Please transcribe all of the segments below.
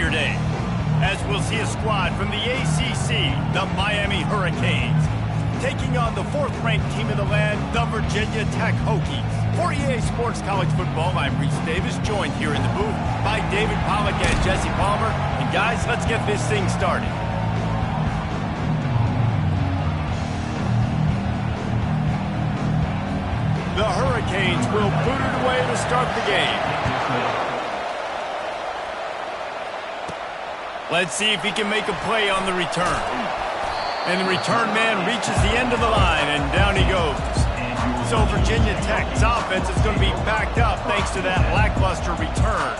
your day, as we'll see a squad from the ACC, the Miami Hurricanes, taking on the 4th-ranked team in the land, the Virginia Tech Hokies. For EA Sports College Football, I'm Reese Davis, joined here in the booth by David Pollack and Jesse Palmer. And guys, let's get this thing started. The Hurricanes will boot it away to start the game. Let's see if he can make a play on the return. And the return man reaches the end of the line, and down he goes. So Virginia Tech's offense is going to be backed up thanks to that lackluster return.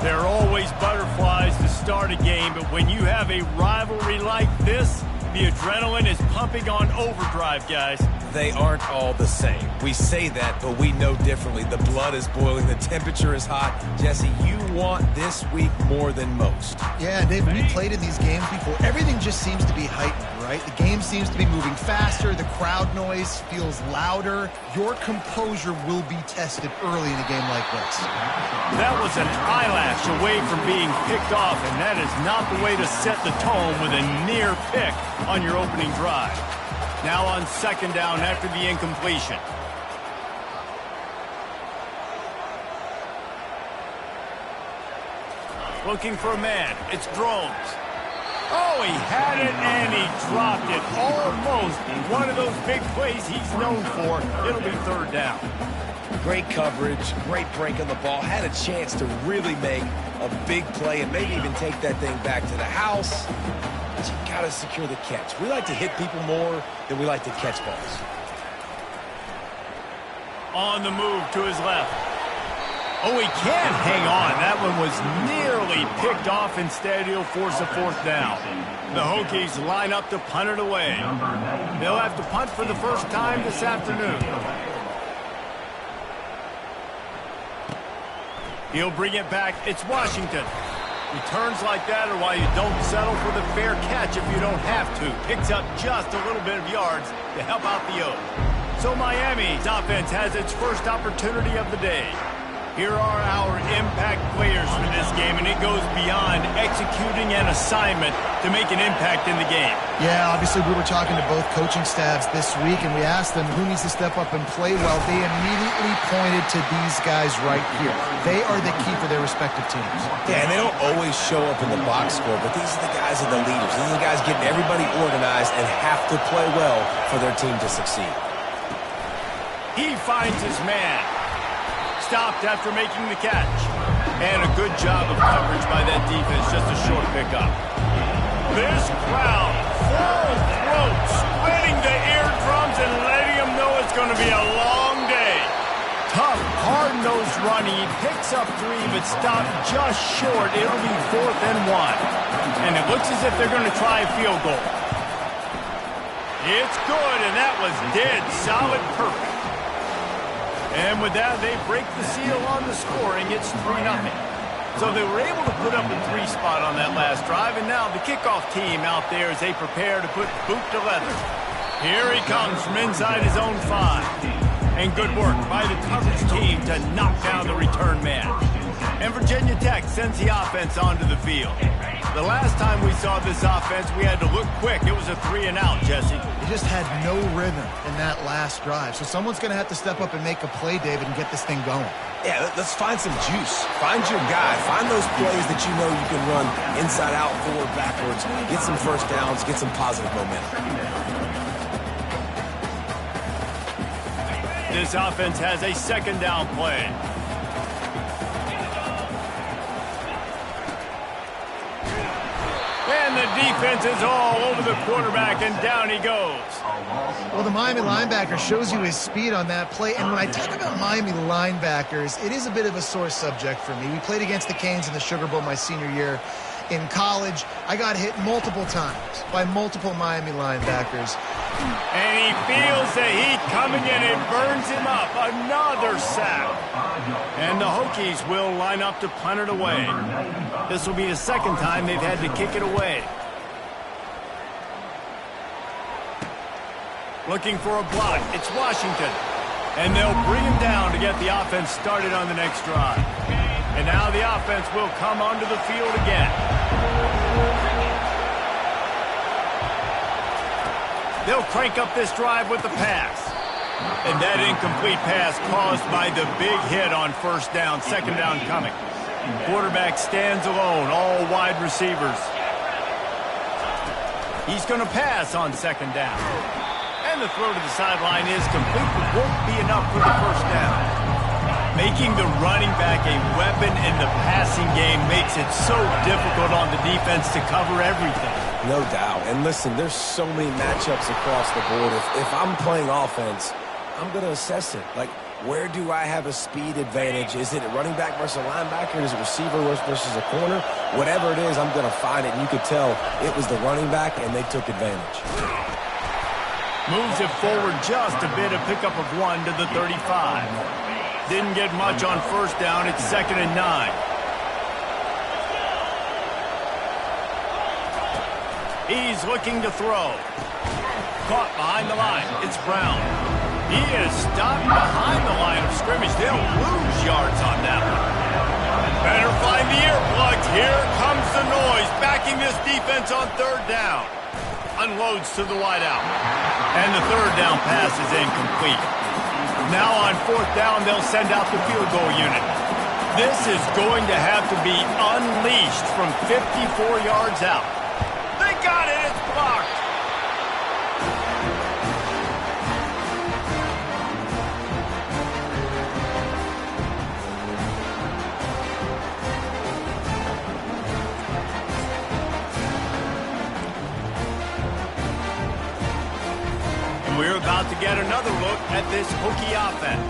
There are always butterflies to start a game, but when you have a rivalry like this, the adrenaline is pumping on overdrive, guys. They aren't all the same. We say that, but we know differently. The blood is boiling. The temperature is hot. Jesse, you want this week more than most. Yeah, Dave, we played in these games before. Everything just seems to be heightened, right? The game seems to be moving faster. The crowd noise feels louder. Your composure will be tested early in a game like this. That was an eyelash away from being picked off, and that is not the way to set the tone with a near pick on your opening drive. Now on 2nd down after the incompletion. Looking for a man. It's Drones. Oh, he had it and he dropped it. Almost one of those big plays he's known for. It'll be 3rd down. Great coverage, great break on the ball. Had a chance to really make a big play and maybe even take that thing back to the house. But you got to secure the catch. We like to hit people more than we like to catch balls. On the move to his left. Oh, he can't hang on. That one was nearly picked off. Instead, he'll force a 4th down. The Hokies line up to punt it away. They'll have to punt for the first time this afternoon. He'll bring it back. It's Washington. Returns like that are why you don't settle for the fair catch if you don't have to. Picks up just a little bit of yards to help out the Oak. So Miami's offense has its first opportunity of the day. Here are our impact players for this game, and it goes beyond executing an assignment to make an impact in the game. Yeah, obviously we were talking to both coaching staffs this week, and we asked them who needs to step up and play well. They immediately pointed to these guys right here. They are the key for their respective teams. Yeah, and they don't always show up in the box score, but these are the guys that are the leaders. These are the guys getting everybody organized and have to play well for their team to succeed. He finds his man. Stopped after making the catch. And a good job of coverage by that defense, just a short pickup. This crowd, full throat, splitting the eardrums and letting them know it's going to be a long day. Tough, hard-nosed running. He picks up 3, but stopped just short. It'll be 4th and 1. And it looks as if they're going to try a field goal. It's good, and that was dead solid perfect. And with that, they break the seal on the scoring. It's 3-0. So they were able to put up a 3 spot on that last drive, and now the kickoff team out there as they prepare to put boot to leather. Here he comes from inside his own 5. And good work by the coverage team to knock down the return man. And Virginia Tech sends the offense onto the field. The last time we saw this offense, we had to look quick. It was a 3-and-out, Jesse. They just had no rhythm in that last drive. So someone's going to have to step up and make a play, David, and get this thing going. Yeah, let's find some juice. Find your guy. Find those plays that you know you can run inside out, forward, backwards. Get some first downs. Get some positive momentum. This offense has a 2nd down play. And the defense is all over the quarterback, and down he goes. Well, the Miami linebacker shows you his speed on that play. And when I talk about Miami linebackers, it is a bit of a sore subject for me. We played against the Canes in the Sugar Bowl my senior year in college. I got hit multiple times by multiple Miami linebackers. And he feels the heat coming in. It burns him up. Another sack. And the Hokies will line up to punt it away. This will be the 2nd time they've had to kick it away. Looking for a block. It's Washington. And they'll bring him down to get the offense started on the next drive. And now the offense will come onto the field again. They'll crank up this drive with the pass. And that incomplete pass caused by the big hit on first down, second down coming. Quarterback stands alone, all wide receivers. He's going to pass on second down. And the throw to the sideline is complete, but won't be enough for the first down. Making the running back a weapon in the passing game makes it so difficult on the defense to cover everything. No doubt. And listen, there's so many matchups across the board. If I'm playing offense, I'm going to assess it. Like, where do I have a speed advantage? Is it a running back versus a linebacker? Is it receiver versus a corner? Whatever it is, I'm going to find it. And you could tell it was the running back, and they took advantage. Moves it forward just a bit, a pickup of 1 to the 35. Didn't get much on first down. It's 2nd and 9. He's looking to throw. Caught behind the line. It's Brown. He is stopped behind the line of scrimmage. They'll lose yards on that one. Better find the earplugs. Here comes the noise. Backing this defense on third down. Unloads to the wideout. And the third down pass is incomplete. Now on fourth down, they'll send out the field goal unit. This is going to have to be unleashed from 54 yards out. They got it. It's blocked. We're about to get another look at this Hokie offense.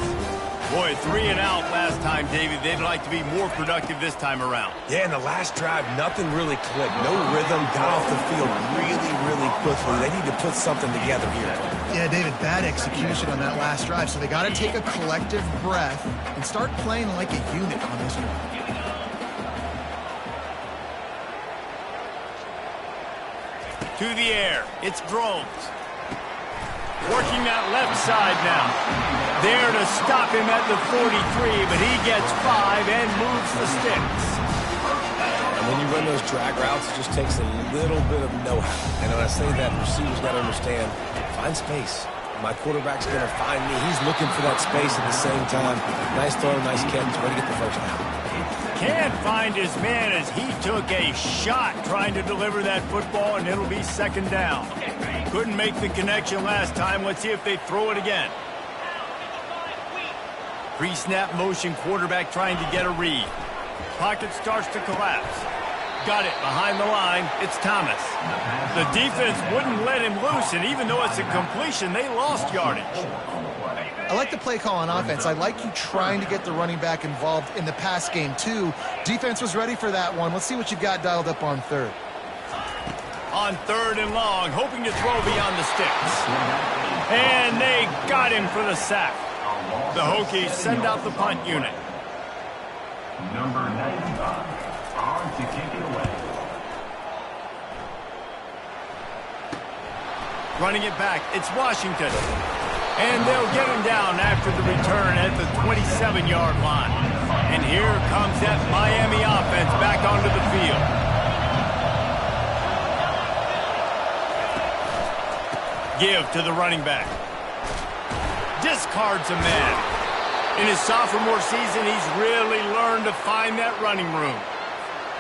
Boy, 3 and out last time, David. They'd like to be more productive this time around. Yeah, in the last drive, nothing really clicked. No rhythm, got off the field really quickly. They need to put something together here. Yeah, David, bad execution on that last drive. So they got to take a collective breath and start playing like a unit on this one. To the air. It's Drones. Working that left side now. There to stop him at the 43, but he gets 5 and moves the sticks. And when you run those drag routes, it just takes a little bit of know-how. And when I say that, receivers got to understand, find space. My quarterback's going to find me. He's looking for that space at the same time. Nice throw, nice catch. Way to get the first down. Can't find his man as he took a shot trying to deliver that football, and it'll be second down. Couldn't make the connection last time. Let's see if they throw it again. Pre-snap motion, quarterback trying to get a read. Pocket starts to collapse. Got it behind the line. It's Thomas. The defense wouldn't let him loose, and even though it's a completion, they lost yardage. I like the play call on offense. I like you trying to get the running back involved in the pass game, too. Defense was ready for that one. Let's see what you've got dialed up on third. On third and long, hoping to throw beyond the sticks. And they got him for the sack. The Hokies send out the punt unit. Number 95, on to kick it away. Running it back, it's Washington. And they'll get him down after the return at the 27-yard line. And here comes that Miami offense back onto the field. Give to the running back. Discards a man. In his sophomore season, he's really learned to find that running room.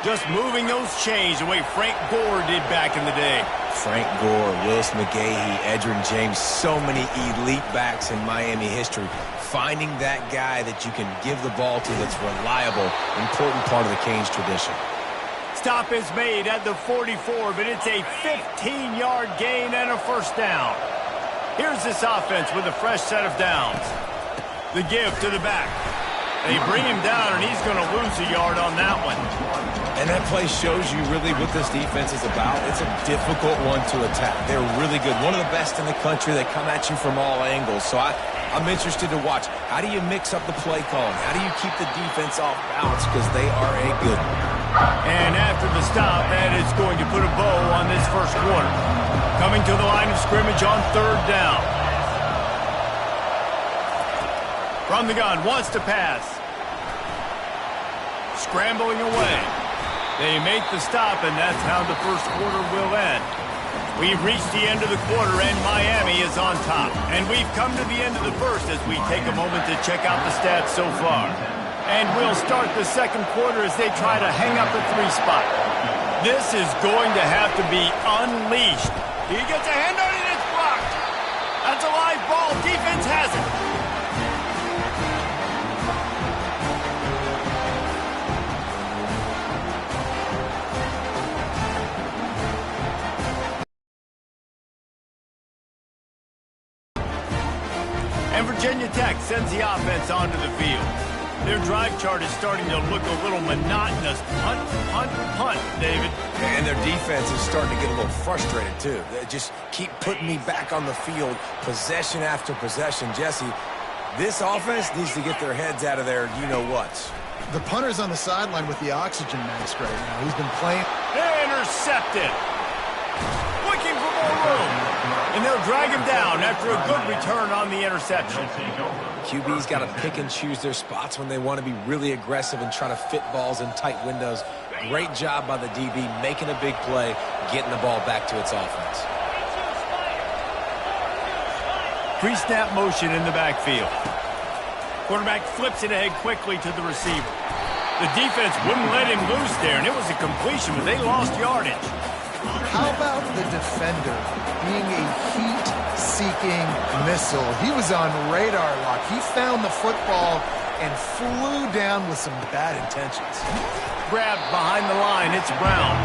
Just moving those chains the way Frank Gore did back in the day. Frank Gore, Willis McGahee, Edgerrin James, so many elite backs in Miami history. Finding that guy that you can give the ball to that's reliable, important part of the Canes tradition. Stop is made at the 44, but it's a 15-yard gain and a first down. Here's this offense with a fresh set of downs. The give to the back. They bring him down, and he's going to lose a yard on that one. And that play shows you really what this defense is about. It's a difficult one to attack. They're really good. One of the best in the country. They come at you from all angles. So I'm interested to watch. How do you mix up the play calling? How do you keep the defense off balance? Because they are a good one. And after the stop, that is going to put a bow on this first quarter. Coming to the line of scrimmage on third down. From the gun, wants to pass. scrambling away. They make the stop, and that's how the first quarter will end. We've reached the end of the quarter, and Miami is on top. And we've come to the end of the first as we take a moment to check out the stats so far. And we'll start the second quarter as they try to hang up the 3 spot. This is going to have to be unleashed. He gets a hand on it, it's blocked. That's a live ball. Defense has it. And Virginia Tech sends the offense onto the field. Their drive chart is starting to look a little monotonous. Punt, punt, punt, David. And their defense is starting to get a little frustrated, too. They just keep putting me back on the field, possession after possession. Jesse, this offense needs to get their heads out of their you-know-whats. The punter's on the sideline with the oxygen mask right now. He's been playing. Intercepted. Looking for more room. And they'll drag him down after a good return on the interception. QB's got to pick and choose their spots when they want to be really aggressive and try to fit balls in tight windows. Great job by the DB making a big play, getting the ball back to its offense. Pre-snap motion in the backfield. Quarterback flips it ahead quickly to the receiver. The defense wouldn't let him loose there, and it was a completion, but they lost yardage. How about the defender being a heat-seeking missile? He was on radar lock. He found the football and flew down with some bad intentions. Grabbed behind the line. It's Brown.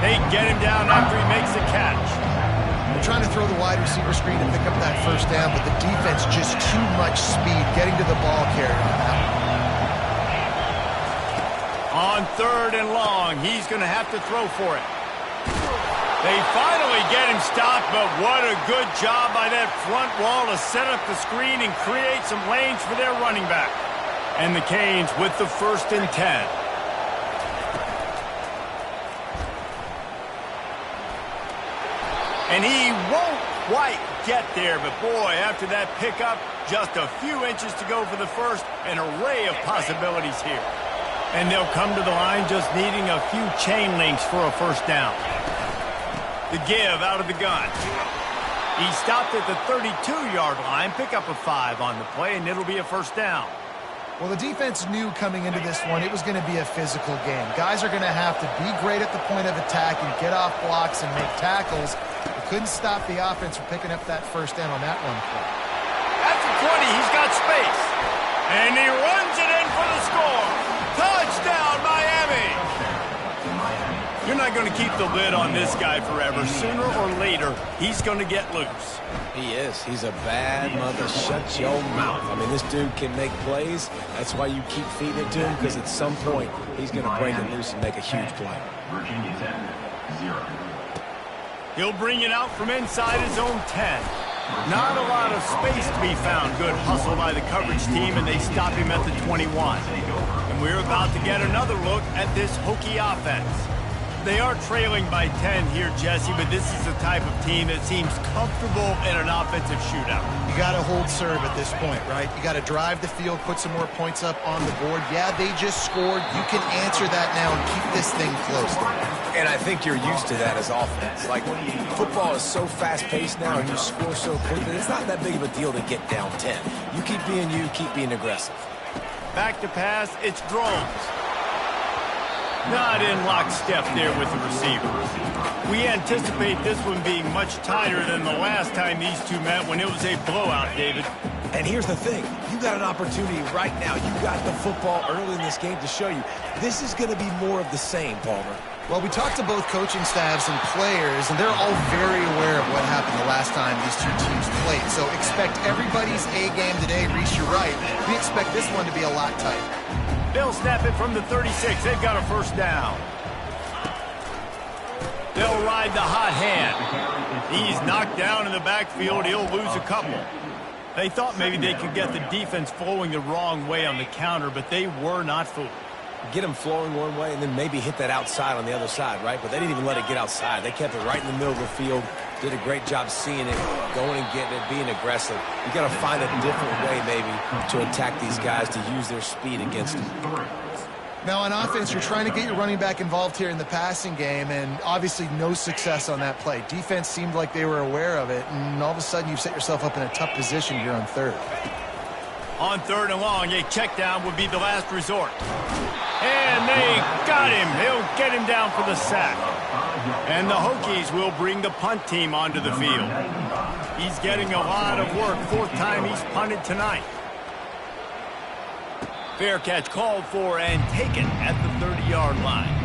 They get him down after he makes the catch. They're trying to throw the wide receiver screen to pick up that first down, but the defense just too much speed getting to the ball carrier on that one. On 3rd and long, he's going to have to throw for it. They finally get him stopped, but what a good job by that front wall to set up the screen and create some lanes for their running back. And the Canes with the 1st and 10. And he won't quite get there, but boy, after that pickup, just a few inches to go for the first, an array of possibilities here. And they'll come to the line just needing a few chain links for a first down. The give out of the gun. He stopped at the 32-yard line, pick up a 5 on the play, and it'll be a first down. Well, the defense knew coming into this one it was going to be a physical game. Guys are going to have to be great at the point of attack and get off blocks and make tackles. They couldn't stop the offense from picking up that first down on that one play. At the 20, he's got space. And he runs it in for the score. Touchdown, Miami! You're not going to keep the lid on this guy forever. Sooner or later, he's going to get loose. He is. He's a bad mother. Shut your mouth. I mean, this dude can make plays. That's why you keep feeding it to him, because at some point, he's going to break it loose and make a huge play. Virginia Tech, 0. He'll bring it out from inside his own 10. Not a lot of space to be found. Good hustle by the coverage team, and they stop him at the 21. And we're about to get another look at this Hokie offense. They are trailing by 10 here, Jesse, but this is the type of team that seems comfortable in an offensive shootout. You got to hold serve at this point, right? You got to drive the field, put some more points up on the board. Yeah, they just scored. You can answer that now and keep this thing close. And I think you're used to that as offense. Like, football is so fast-paced now and you score so quickly, it's not that big of a deal to get down 10. You keep being aggressive. Back to pass, it's Drones. Not in lockstep there with the receiver. We anticipate this one being much tighter than the last time these two met when it was a blowout, David. And here's the thing. You got an opportunity right now. You got the football early in this game to show you. This is going to be more of the same, Palmer. Well, we talked to both coaching staffs and players, and they're all very aware of what happened the last time these two teams played. So expect everybody's A game today. Reese, you're right. We expect this one to be a lot tighter. They'll snap it from the 36. They've got a first down. They'll ride the hot hand. He's knocked down in the backfield. He'll lose a couple. They thought maybe they could get the defense flowing the wrong way on the counter, but they were not fooled. Get them flowing one way and then maybe hit that outside on the other side, right? But they didn't even let it get outside. They kept it right in the middle of the field. Did a great job seeing it, going and getting it, being aggressive. You got to find a different way maybe to attack these guys to use their speed against them. Now, on offense, you're trying to get your running back involved here in the passing game, and obviously no success on that play. Defense seemed like they were aware of it, and all of a sudden you've set yourself up in a tough position here on third. On 3rd and long, a check down would be the last resort. And they got him. He'll get him down for the sack. And the Hokies will bring the punt team onto the field. He's getting a lot of work. 4th time he's punted tonight. Fair catch called for and taken at the 30-yard line.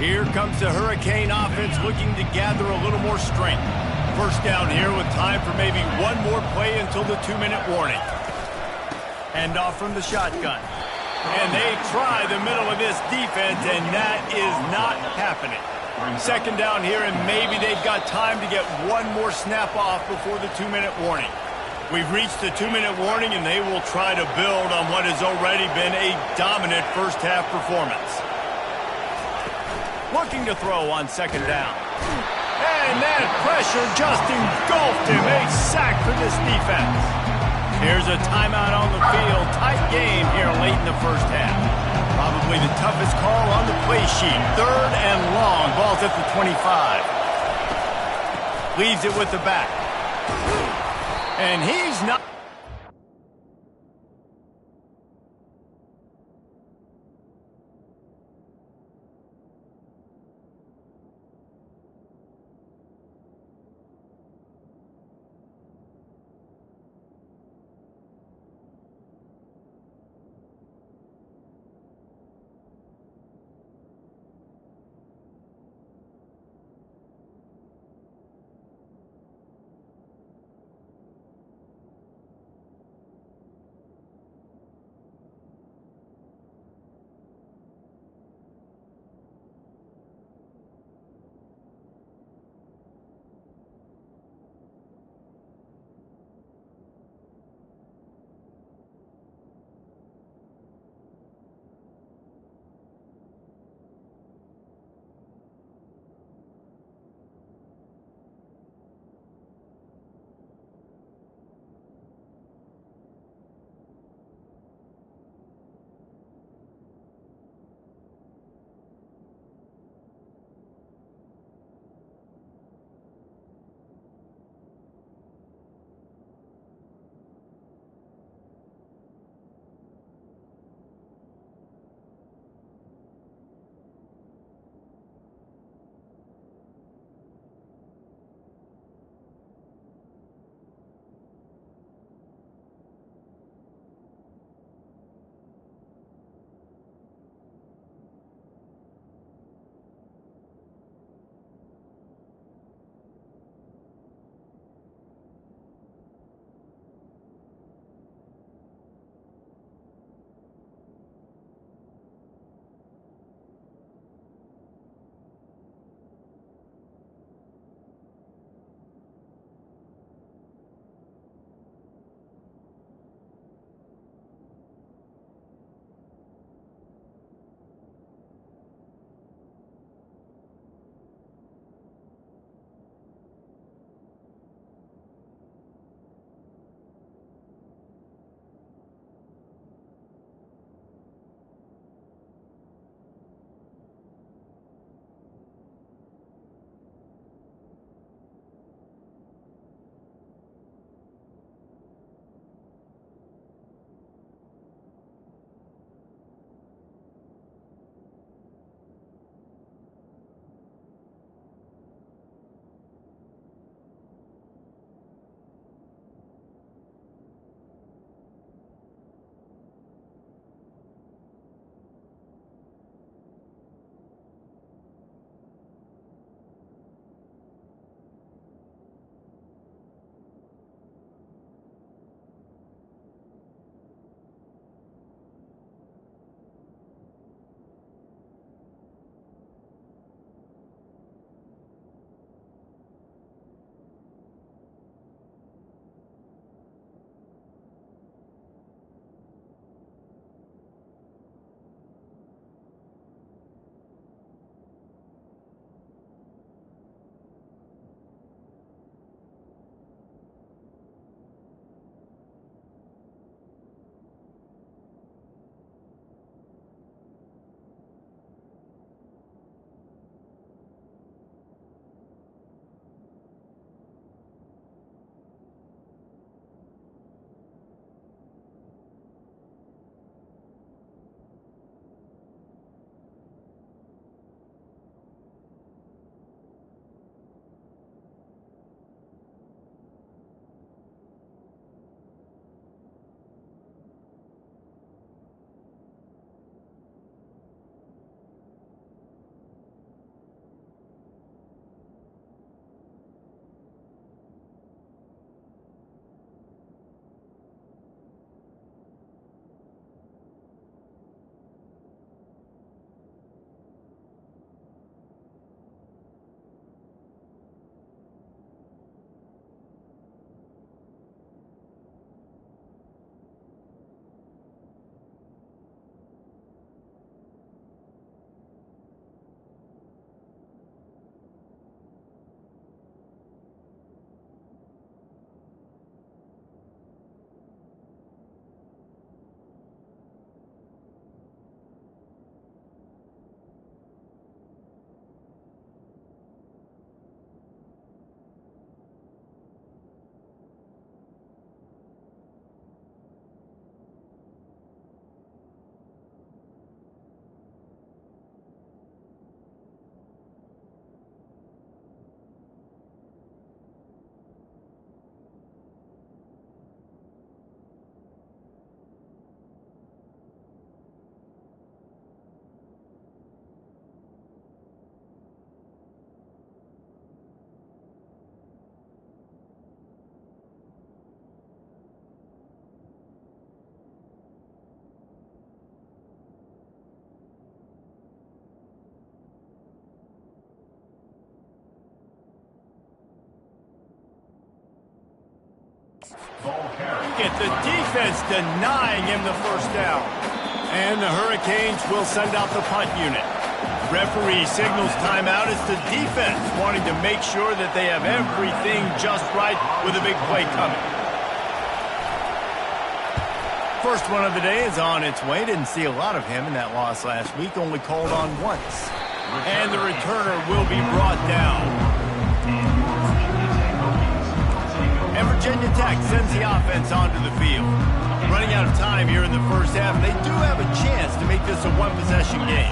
Here comes the Hurricane offense looking to gather a little more strength. First down here with time for maybe one more play until the 2-minute warning. Hand off from the shotgun. And they try the middle of this defense, and that is not happening. Second down here, and maybe they've got time to get one more snap off before the 2-minute warning. We've reached the 2-minute warning, and they will try to build on what has already been a dominant first-half performance. Looking to throw on second down. And that pressure just engulfed him. A sack for this defense. Here's a timeout on the field. Tight game here late in the first half. Probably the toughest call on the play sheet. Third and long. Ball's at the 25. Leaves it with the back. And he's not... Ball carried. Get the defense denying him the first down. And the Hurricanes will send out the punt unit. Referee signals timeout as the defense wanting to make sure that they have everything just right with a big play coming. First one of the day is on its way. Didn't see a lot of him in that loss last week. Only called on once. And the returner will be brought down. And Virginia Tech sends the offense onto the field. Running out of time here in the first half. They do have a chance to make this a one-possession game.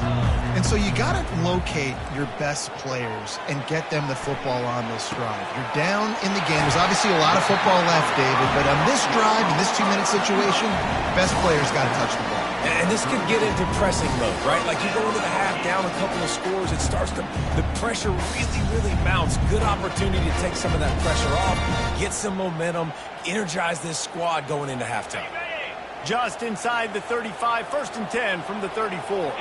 And so you got to locate your best players and get them the football on this drive. You're down in the game. There's obviously a lot of football left, David, but on this drive, in this 2-minute situation, best players got to touch the ball. And this could get into pressing mode, right? Like you go into the half down a couple of scores, it starts to, the pressure really mounts. Good opportunity to take some of that pressure off, get some momentum, energize this squad going into halftime. Just inside the 35, 1st and 10 from the 34.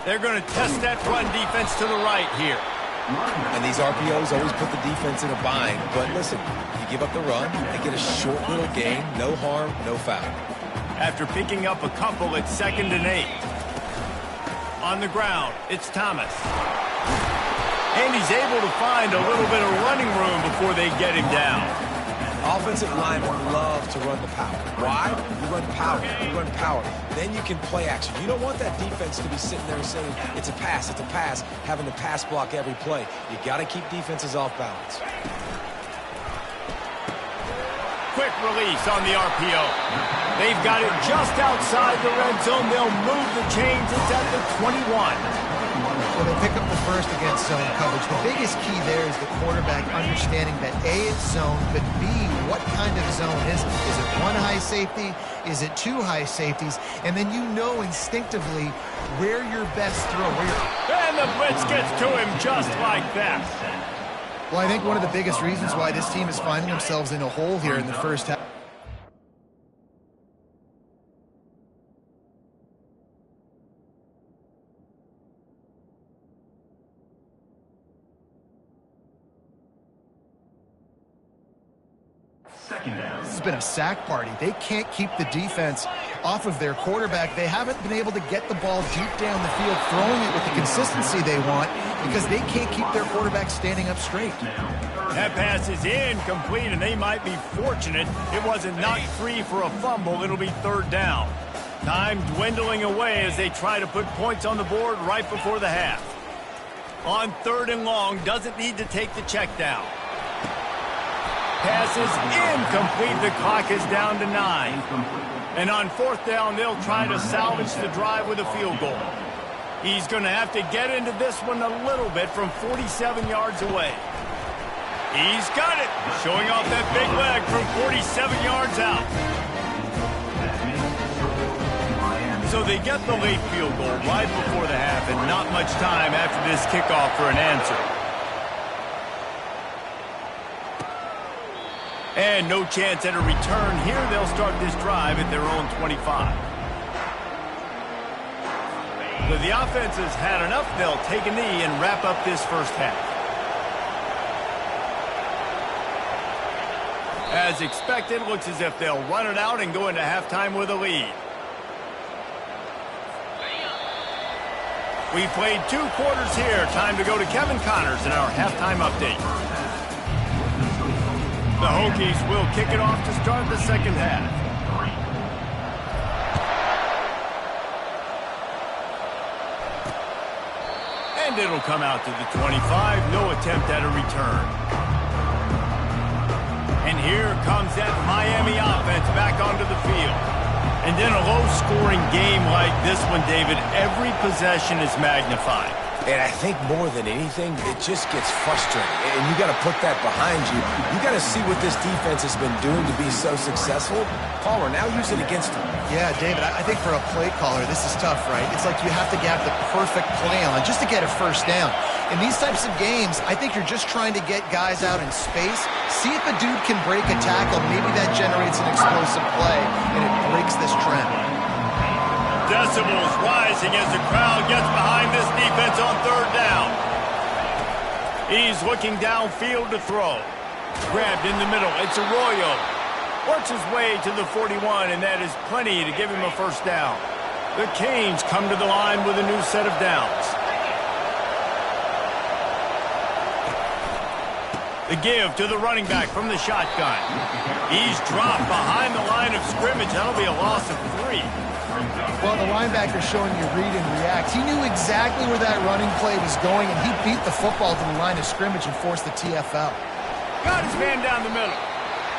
They're going to test that run defense to the right here. And these RPOs always put the defense in a bind. But listen, you give up the run, they get a short little gain, no harm, no foul. After picking up a couple, it's 2nd and 8. On the ground, it's Thomas. And he's able to find a little bit of running room before they get him down. Offensive linemen love to run the power. Why? You run power. You run power. Then you can play action. You don't want that defense to be sitting there saying, it's a pass, having to pass block every play. You got to keep defenses off balance. Quick release on the RPO. They've got it just outside the red zone. They'll move the chains. It's at the 21. Well, they pick up the first against zone coverage. The biggest key there is the quarterback understanding that A, it's zone, but B, what kind of zone is it? Is it one high safety? Is it two high safeties? And then you know instinctively where your best throw, And the blitz gets to him just like that. Well, I think one of the biggest reasons why this team is finding themselves in a hole here in the first half. This has been a sack party. They can't keep the defense off of their quarterback. They haven't been able to get the ball deep down the field, throwing it with the consistency they want because they can't keep their quarterback standing up straight. That pass is incomplete, and they might be fortunate it wasn't knocked free for a fumble. It'll be 3rd down. Time dwindling away as they try to put points on the board right before the half. On 3rd and long, doesn't need to take the check down. Pass is incomplete. The clock is down to 9. And on 4th down, they'll try to salvage the drive with a field goal. He's going to have to get into this one a little bit from 47 yards away. He's got it. Showing off that big leg from 47 yards out. So they get the late field goal right before the half and not much time after this kickoff for an answer. And no chance at a return here. They'll start this drive at their own 25. So the offense has had enough. They'll take a knee and wrap up this first half. As expected, looks as if they'll run it out and go into halftime with a lead. We played 2 quarters here. Time to go to Kevin Connors in our halftime update. The Hokies will kick it off to start the second half. And it'll come out to the 25. No attempt at a return. And here comes that Miami offense back onto the field. And in a low-scoring game like this one, David, every possession is magnified. And I think more than anything, it just gets frustrating. And you got to put that behind you. You got to see what this defense has been doing to be so successful. Palmer, now use it against them. Yeah, David, I think for a play caller, this is tough, right? It's like you have to get the perfect play on just to get a first down. In these types of games, I think you're just trying to get guys out in space, see if a dude can break a tackle. Maybe that generates an explosive play, and it breaks this trend. Decibels rising as the crowd gets behind this defense on 3rd down. He's looking downfield to throw. Grabbed in the middle. It's Arroyo. Works his way to the 41, and that is plenty to give him a first down. The Canes come to the line with a new set of downs. The give to the running back from the shotgun. He's dropped behind the line of scrimmage. That'll be a loss of 3. Well, the linebacker's showing you read and react. He knew exactly where that running play was going, and he beat the football to the line of scrimmage and forced the TFL. Got his man down the middle.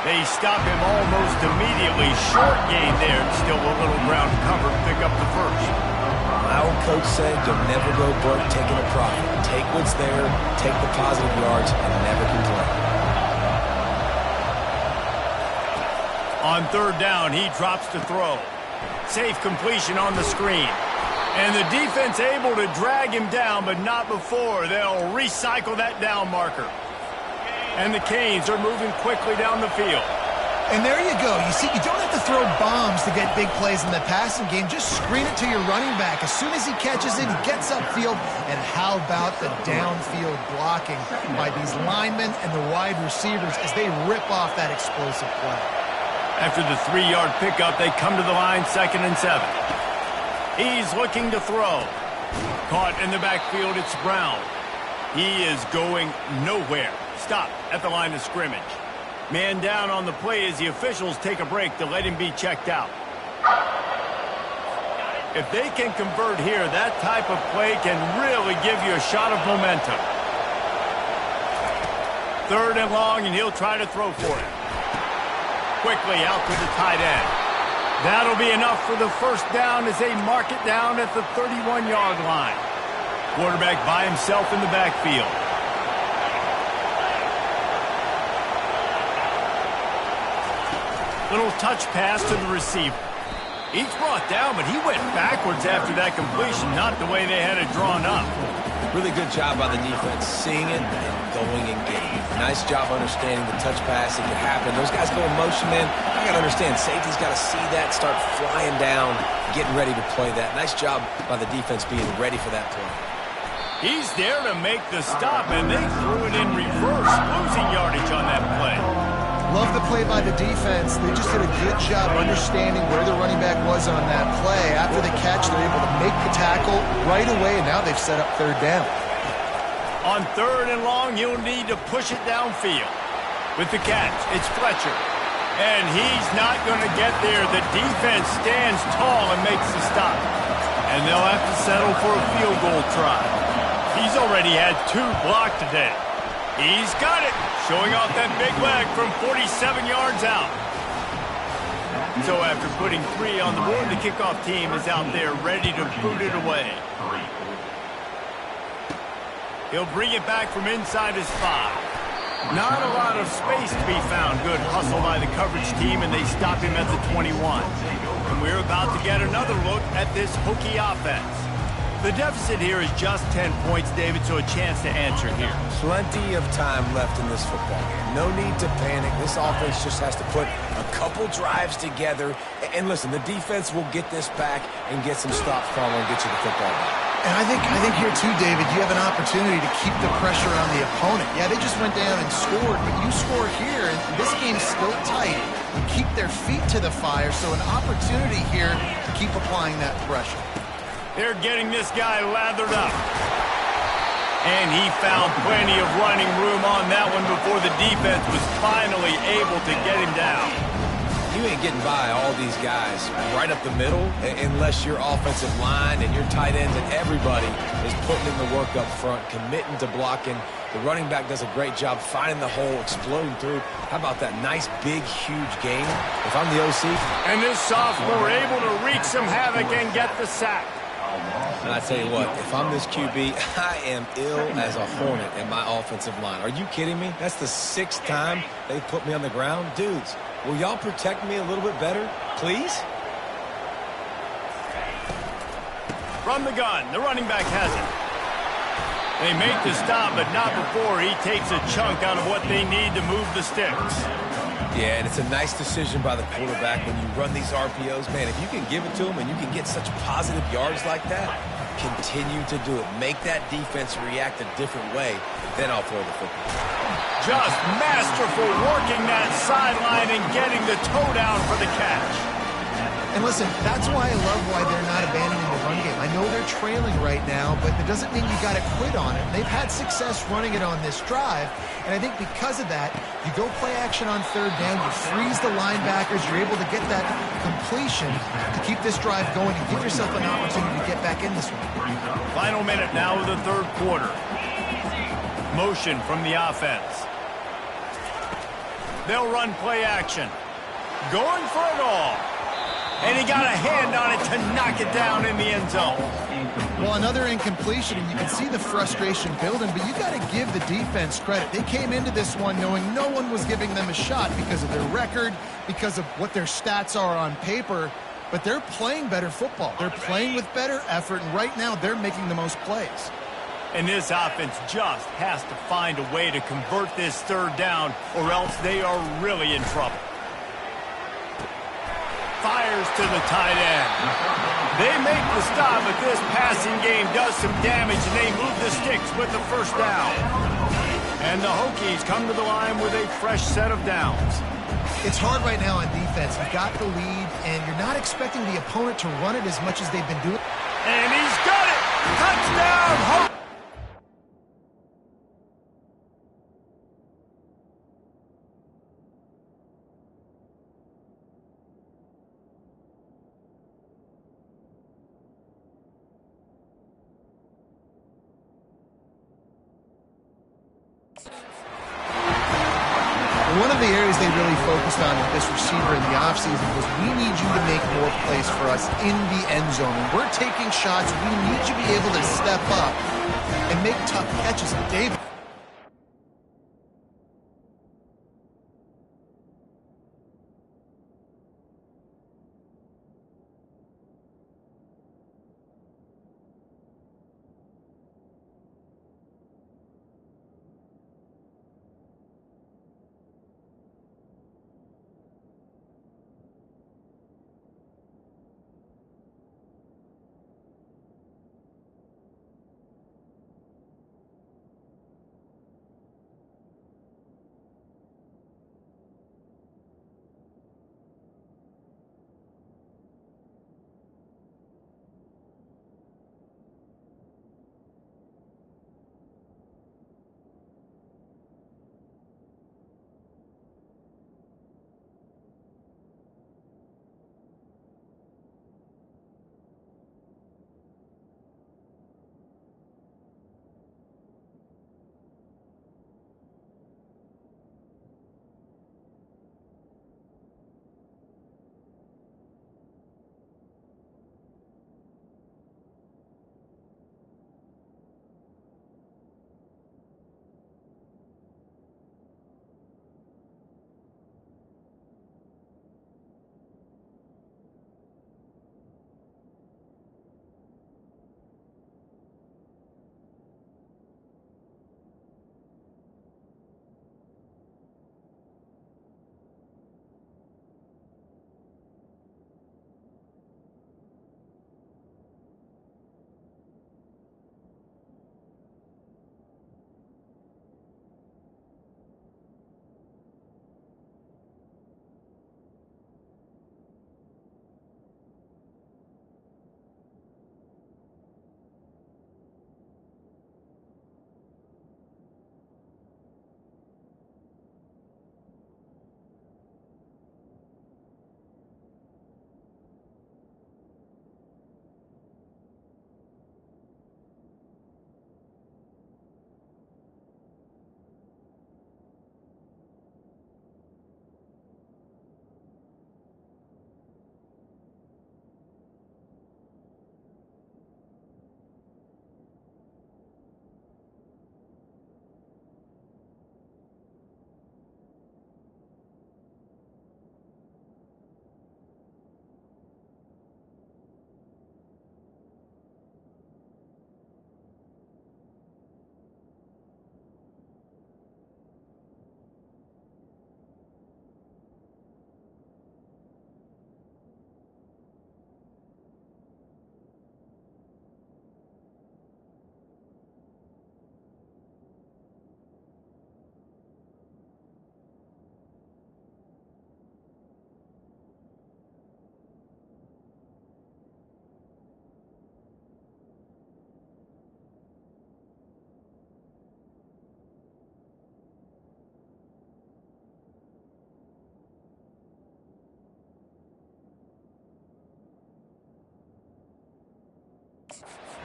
They stop him almost immediately. Short gain there. Still a little ground cover. Pick up the first. My old coach said you'll never go broke taking a profit. Take what's there, take the positive yards, and never complain. On third down, he drops to throw. Safe completion on the screen. And the defense able to drag him down, but not before. They'll recycle that down marker. And the Canes are moving quickly down the field. And there you go. You see, you don't have to throw bombs to get big plays in the passing game. Just screen it to your running back. As soon as he catches it, he gets upfield. And how about the downfield blocking by these linemen and the wide receivers as they rip off that explosive play. After the 3-yard pickup, they come to the line, 2nd and 7. He's looking to throw. Caught in the backfield, it's Brown. He is going nowhere. Stop at the line of scrimmage. Man down on the play as the officials take a break to let him be checked out. If they can convert here, that type of play can really give you a shot of momentum. 3rd and long, and he'll try to throw for it. Quickly out to the tight end. That'll be enough for the first down as they mark it down at the 31-yard line. Quarterback by himself in the backfield. Little touch pass to the receiver. He's brought down, but he went backwards after that completion, not the way they had it drawn up. Really good job by the defense, seeing it and going and getting it. Nice job understanding the touch pass. It can happen. Those guys go in motion, man. I got to understand, safety's got to see that, start flying down, getting ready to play that. Nice job by the defense being ready for that play. He's there to make the stop, and they threw it in reverse, losing yardage on that play. Love the play by the defense. They just did a good job understanding where the running back was on that play. After the catch, they're able to make the tackle right away, and now they've set up 3rd down. On 3rd and long, you'll need to push it downfield. With the catch, it's Fletcher. And he's not going to get there. The defense stands tall and makes the stop. And they'll have to settle for a field goal try. He's already had 2 blocked today. He's got it, showing off that big leg from 47 yards out. So after putting 3 on the board, the kickoff team is out there ready to boot it away. He'll bring it back from inside his 5. Not a lot of space to be found. Good hustle by the coverage team, and they stop him at the 21. And we're about to get another look at this Hokie offense. The deficit here is just 10 points, David, so a chance to answer here. Plenty of time left in this football game. No need to panic. This offense just has to put a couple drives together. And listen, the defense will get this back and get some stops calling and get you the football back. And I think here too, David, you have an opportunity to keep the pressure on the opponent. Yeah, they just went down and scored, but you score here, and this game's still tight. You keep their feet to the fire, so an opportunity here to keep applying that pressure. They're getting this guy lathered up. And he found plenty of running room on that one before the defense was finally able to get him down. You ain't getting by all these guys right up the middle unless your offensive line and your tight ends and everybody is putting in the work up front, committing to blocking. The running back does a great job finding the hole, exploding through. How about that nice, big, huge gain? If I'm the OC. And this sophomore able to wreak some havoc and get the sack. And I tell you what, if I'm this QB, I am ill as a hornet in my offensive line. Are you kidding me? That's the 6th time they put me on the ground. Dudes, will y'all protect me a little bit better, please? From the gun, the running back has it. They make the stop, but not before he takes a chunk out of what they need to move the sticks. Yeah, and it's a nice decision by the quarterback when you run these RPOs. Man, if you can give it to him and you can get such positive yards like that, Continue to do it. Make that defense react a different way, then I'll throw the football. Just masterful working that sideline and getting the toe down for the catch. And listen, that's why I love why they're not abandoning the run game. I know they're trailing right now, but it doesn't mean you got to quit on it. They've had success running it on this drive, and I think because of that, you go play action on third down, you freeze the linebackers, you're able to get that completion to keep this drive going and give yourself an opportunity to get back in this one. Final minute now of the third quarter. Motion from the offense. They'll run play action. Going for it all. And he got a hand on it to knock it down in the end zone. Well, another incompletion, and you can see the frustration building, but you got to give the defense credit. They came into this one knowing no one was giving them a shot because of their record, because of what their stats are on paper, but they're playing better football. They're playing with better effort, and right now they're making the most plays. And this offense just has to find a way to convert this third down, or else they are really in trouble. Fires to the tight end. They make the stop, but this passing game does some damage, and they move the sticks with the first down. And the Hokies come to the line with a fresh set of downs. It's hard right now on defense. You've got the lead, and you're not expecting the opponent to run it as much as they've been doing. And he's got it! Touchdown, Hokies! One of the areas they really focused on with this receiver in the offseason was we need you to make more plays for us in the end zone. When we're taking shots, we need you to be able to step up and make tough catches. And David.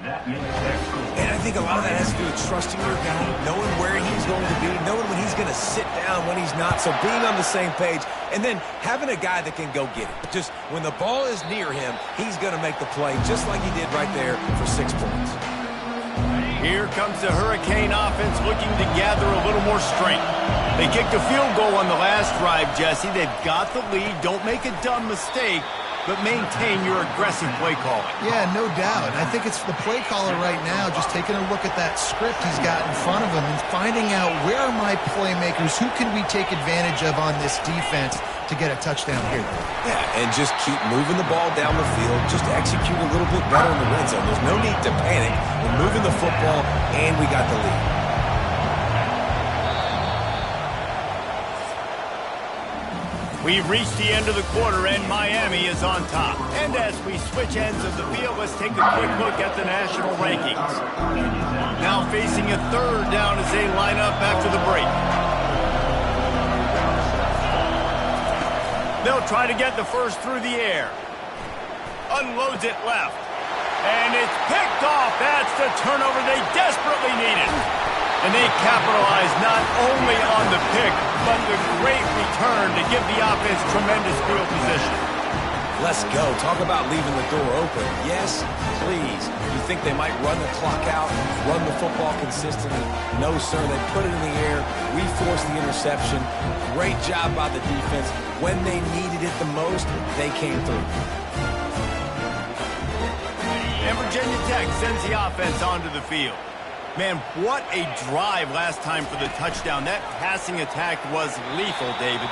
That makes that score. And I think a lot of that has to do with trusting your guy, knowing where he's going to be, knowing when he's going to sit down, when he's not. So being on the same page, and then having a guy that can go get it. Just when the ball is near him, he's going to make the play just like he did right there for 6 points. Here comes the Hurricane offense looking to gather a little more strength. They kicked a field goal on the last drive, Jesse. They've got the lead. Don't make a dumb mistake, but maintain your aggressive play calling. Yeah, no doubt. I think it's the play caller right now just taking a look at that script he's got in front of him and finding out where are my playmakers, who can we take advantage of on this defense to get a touchdown here. Yeah, and just keep moving the ball down the field. Just execute a little bit better in the red zone. There's no need to panic. We're moving the football, and we got the lead. We've reached the end of the quarter, and Miami is on top. And as we switch ends of the field, let's take a quick look at the national rankings. Now facing a third down as they line up after the break. They'll try to get the first through the air. Unloads it left. And it's picked off. That's the turnover they desperately needed. And they capitalize not only on the pick, but the great return to give the offense tremendous field position. Let's go. Talk about leaving the door open. Yes, please. You think they might run the clock out, run the football consistently? No, sir. They put it in the air. We forced the interception. Great job by the defense. When they needed it the most, they came through. And Virginia Tech sends the offense onto the field. Man, what a drive last time for the touchdown. That passing attack was lethal, David.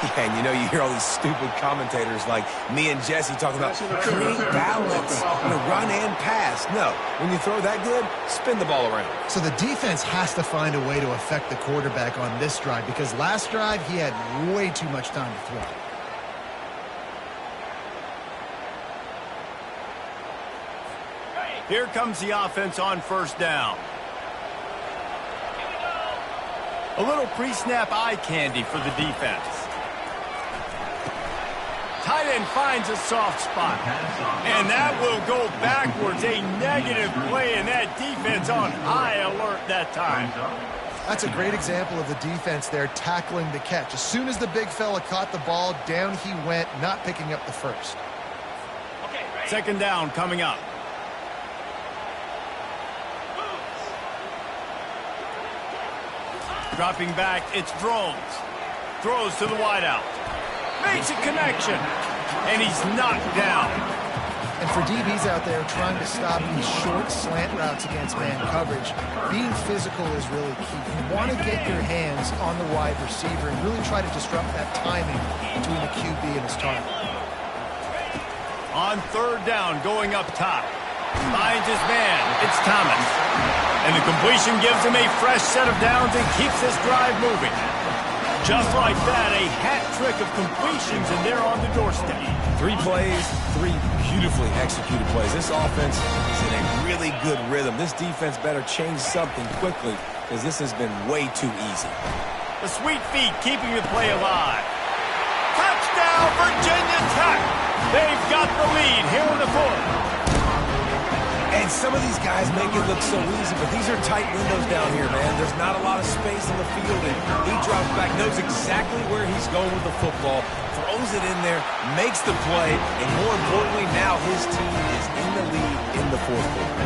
Yeah, and you hear all these stupid commentators like me and Jesse talking about create balance, run and pass. No, when you throw that good, spin the ball around. So the defense has to find a way to affect the quarterback on this drive because last drive he had way too much time to throw. Here comes the offense on first down. A little pre-snap eye candy for the defense. Tight end finds a soft spot. And that will go backwards. A negative play, and that defense on high alert that time. That's a great example of the defense there tackling the catch. As soon as the big fella caught the ball, down he went, not picking up the first. Second down coming up. Dropping back, it's Drones. Throws to the wideout. Makes a connection. And he's knocked down. And for DBs out there trying to stop these short slant routes against man coverage, being physical is really key. You want to get your hands on the wide receiver and really try to disrupt that timing between the QB and his target. On third down, going up top. Finds his man. It's Thomas. And the completion gives him a fresh set of downs and keeps this drive moving. Just like that, a hat trick of completions, and they're on the doorstep. 3 plays, 3 beautifully executed plays. This offense is in a really good rhythm. This defense better change something quickly because this has been way too easy. The sweet feet keeping the play alive. Touchdown, Virginia Tech! They've got the lead here in the fourth. And some of these guys make it look so easy, but these are tight windows down here, man. There's not a lot of space on the field, and he drops back, knows exactly where he's going with the football, throws it in there, makes the play, and more importantly, now his team is in the lead in the fourth quarter.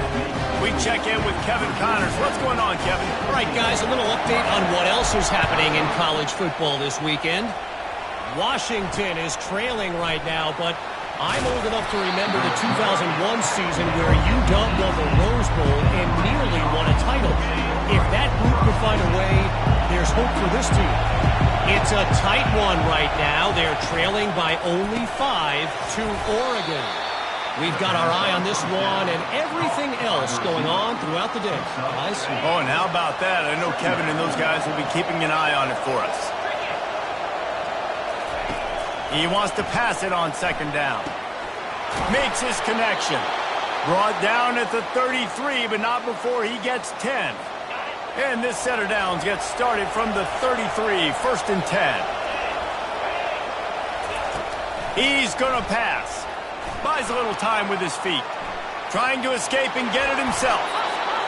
We check in with Kevin Connors. What's going on, Kevin? All right, guys, a little update on what else is happening in college football this weekend. Washington is trailing right now, but I'm old enough to remember the 2001 season where UW won the Rose Bowl and nearly won a title. If that group could find a way, there's hope for this team. It's a tight one right now. They're trailing by only 5 to Oregon. We've got our eye on this one and everything else going on throughout the day. Guys? Oh, and how about that? I know Kevin and those guys will be keeping an eye on it for us. He wants to pass it on second down. Makes his connection. Brought down at the 33, but not before he gets 10. And this set of downs gets started from the 33, first and 10. He's going to pass. Buys a little time with his feet. trying to escape and get it himself.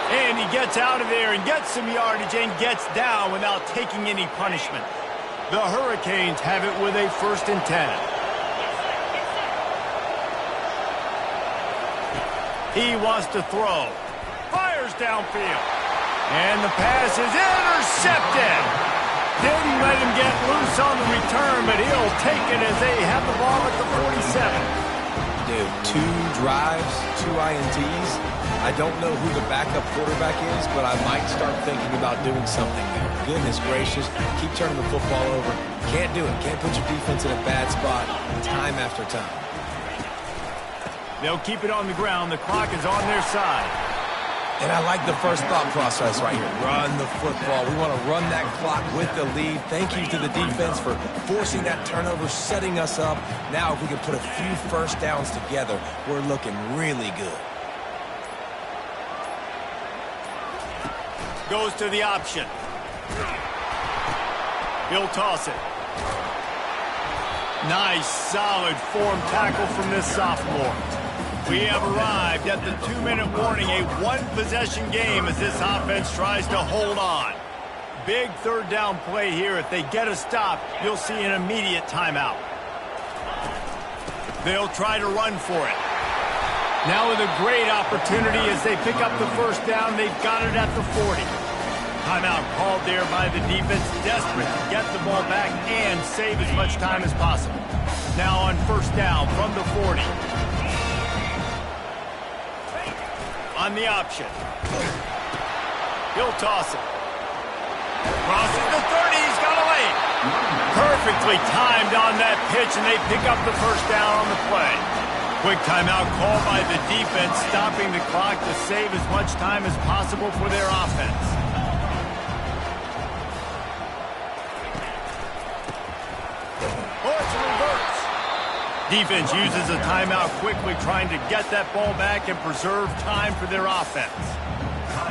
And he gets out of there and gets some yardage and gets down without taking any punishment. The Hurricanes have it with a 1st and 10. He wants to throw. Fires downfield. And the pass is intercepted. Didn't let him get loose on the return, but he'll take it as they have the ball at the 47. Dude, 2 drives, 2 INTs. I don't know who the backup quarterback is, but I might start thinking about doing something there. Goodness gracious, keep turning the football over. Can't do it. Can't put your defense in a bad spot time after time. They'll keep it on the ground. The clock is on their side. And I like the first thought process right here. Run the football. We want to run that clock with the lead. Thank you to the defense for forcing that turnover, setting us up. Now if we can put a few first downs together, we're looking really good. Goes to the option. He'll toss it. Nice, solid form tackle from this sophomore. We have arrived at the 2-minute warning, a 1-possession game as this offense tries to hold on. Big 3rd down play here. If they get a stop, you'll see an immediate timeout. They'll try to run for it. Now with a great opportunity as they pick up the 1st down, they've got it at the 40. Timeout called there by the defense, desperate to get the ball back and save as much time as possible. Now on 1st down from the 40. On the option. He'll toss it. Crosses the 30, he's got a lane. Perfectly timed on that pitch, and they pick up the 1st down on the play. Quick timeout called by the defense, stopping the clock to save as much time as possible for their offense. Oh, it's a reverse. Defense uses a timeout quickly, trying to get that ball back and preserve time for their offense.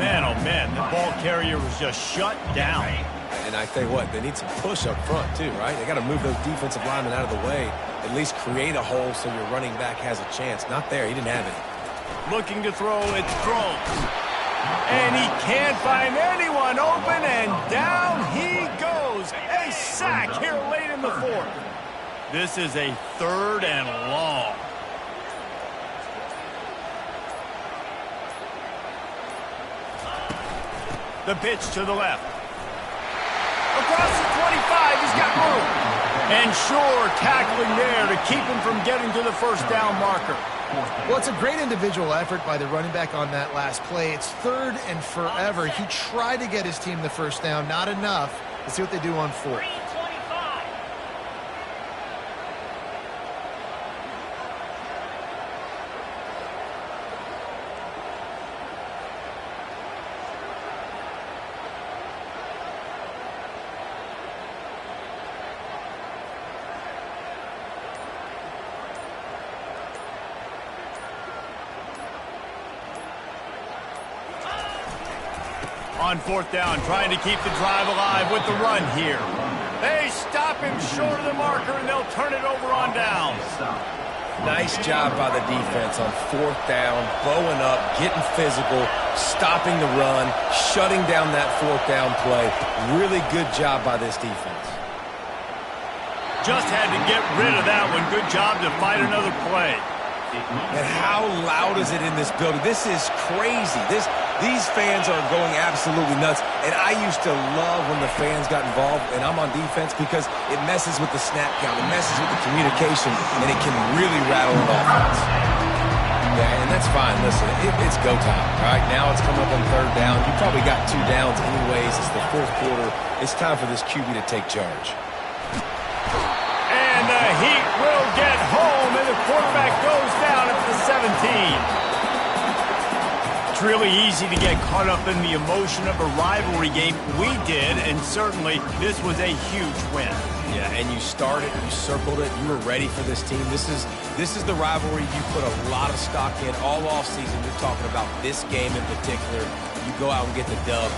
Man, oh man, the ball carrier was just shut down. And I tell you what, they need some push up front too, right? They got to move those defensive linemen out of the way, at least create a hole so your running back has a chance. Not there, he didn't have it. Looking to throw, it's thrown. And he can't find anyone open, and down he goes. A sack here late in the 4th. This is a 3rd and long. The pitch to the left. Across the 25, he's got room. And sure, tackling there to keep him from getting to the 1st down marker. Well, it's a great individual effort by the running back on that last play. It's 3rd and forever. He tried to get his team the 1st down, not enough. Let's see what they do on 4th. On 4th down, trying to keep the drive alive with the run here. They stop him short of the marker, and they'll turn it over on downs. Nice job by the defense on 4th down, bowing up, getting physical, stopping the run, shutting down that 4th down play. Really good job by this defense. Just had to get rid of that one. Good job to fight another play. And how loud is it in this building? This is crazy. These fans are going absolutely nuts. And I used to love when the fans got involved, and I'm on defense, because it messes with the snap count. It messes with the communication, and it can really rattle an offense. Yeah, and that's fine. Listen, it's go time. All right, now it's coming up on 3rd down. You probably got 2 downs anyways. It's the 4th quarter. It's time for this QB to take charge. And the Heat will get home, and the quarterback goes down at the 17. It's really easy to get caught up in the emotion of a rivalry game. We did, and certainly this was a huge win. Yeah, and you started, you circled it, you were ready for this team. This is the rivalry you put a lot of stock in all offseason. You're talking about this game in particular. You go out and get the dub.